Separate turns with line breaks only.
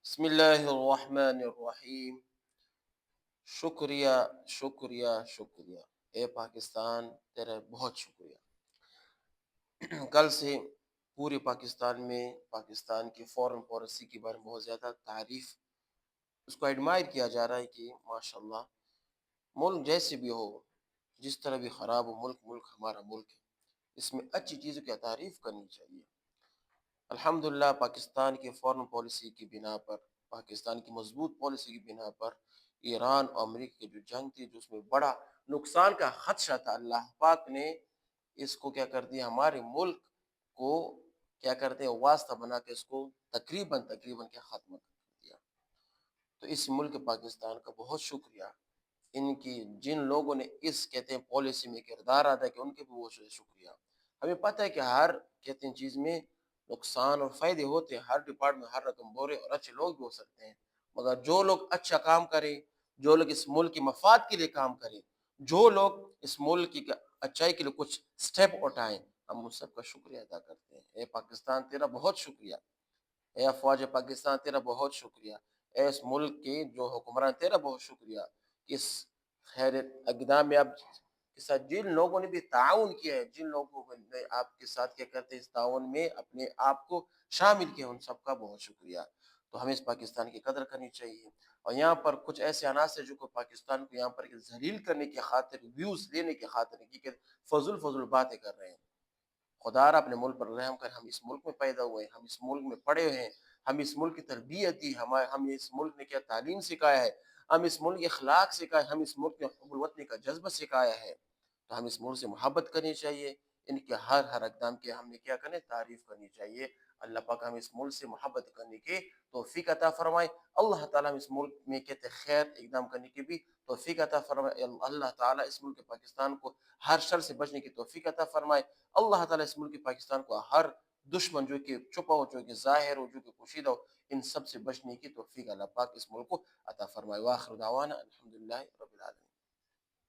بسم اللہ الرحمن الرحیم۔ شکریہ شکریہ شکریہ اے پاکستان، تیرا بہت شکریہ۔ کل سے پورے پاکستان میں پاکستان کی فورن پالیسی کے بارے میں بہت زیادہ تعریف، اس کو ایڈمائر کیا جا رہا ہے کہ ماشاءاللہ ملک جیسے بھی ہو، جس طرح بھی خراب ہو، ملک ہمارا ملک ہے، اس میں اچھی چیزوں کی تعریف کرنی چاہیے۔ الحمدللہ پاکستان کی فورن پالیسی کی بنا پر، پاکستان کی مضبوط پالیسی کی بنا پر ایران اور امریکہ کی جو جنگ تھی، جو اس میں بڑا نقصان کا خدشہ تھا، اللہ پاک نے اس کو کیا کر دیا، ہمارے ملک کو کیا کرتے ہیں واسطہ بنا کے اس کو تقریباً کیا ختم کر دیا۔ تو اس ملک پاکستان کا بہت شکریہ، ان کی جن لوگوں نے اس کہتے ہیں پالیسی میں کردار ادا کیا، ان کے بھی بہت شکریہ۔ ہمیں پتہ ہے کہ ہر کہتے ہیں چیز میں نقصان اور فائدے ہوتے ہیں، ہر ڈپارٹمنٹ ہر رقم برے اور اچھے لوگ بھی ہو سکتے ہیں، مگر جو لوگ اچھا کام کریں، جو لوگ اس ملک کی مفاد کے لیے کام کریں، جو لوگ اس ملک کی اچھائی کے لیے کچھ سٹیپ اٹھائیں، ہم ان سب کا شکریہ ادا کرتے ہیں۔ اے پاکستان تیرا بہت شکریہ، اے افواج پاکستان تیرا بہت شکریہ، اے اس ملک کے جو حکمران تیرا بہت شکریہ کہ اس خیر اقدام میں آپ کے ساتھ جن لوگوں نے بھی تعاون کیا ہے، جن لوگوں نے آپ کے ساتھ کیا کرتے ہیں اس تعاون میں اپنے آپ کو شامل کیا، ان سب کا بہت شکریہ۔ تو ہمیں اس پاکستان کی قدر کرنی چاہیے، اور یہاں پر کچھ ایسے عناصر جو کہ پاکستان کو یہاں پر ذلیل کرنے کی خاطر، ویوز لینے کی خاطر کی فضول باتیں کر رہے ہیں۔ خدا را اپنے ملک پر رحم کر، ہم اس ملک میں پیدا ہوئے ہیں، ہم اس ملک میں پڑے ہوئے ہیں، ہم اس ملک کی تربیت دی، ہم اس ملک نے کیا تعلیم سکھایا ہے، ہم اس ملک کے اخلاق سکھایا ہے، ہم اس ملک میں حب الوطنی کا جذبہ سکھایا ہے۔ تو ہم اس ملک سے محبت کرنی چاہیے، ان کے ہر اقدام کی ہم نے کیا کرنے تعریف کرنی چاہیے۔ اللہ پاک ہم اس ملک سے محبت کرنے کی توفیق عطا فرمائے۔ اللہ تعالیٰ ہم اس ملک میں کہتے خیر اقدام کرنے کی بھی توفیق عطا فرمائے۔ اللہ تعالیٰ اس ملک پاکستان کو ہر شر سے بچنے کی توفیق عطا فرمائے۔ اللہ تعالیٰ اس ملک پاکستان کو ہر دشمن جو کہ چھپا ہو، جو کہ ظاہر ہو، جو کہ پوشیدہ ہو، ان سب سے بچنے کی توفیق اللہ پاک اس ملک کو عطا فرمائے۔ وآخر دعوانا الحمدللہ رب العالمین۔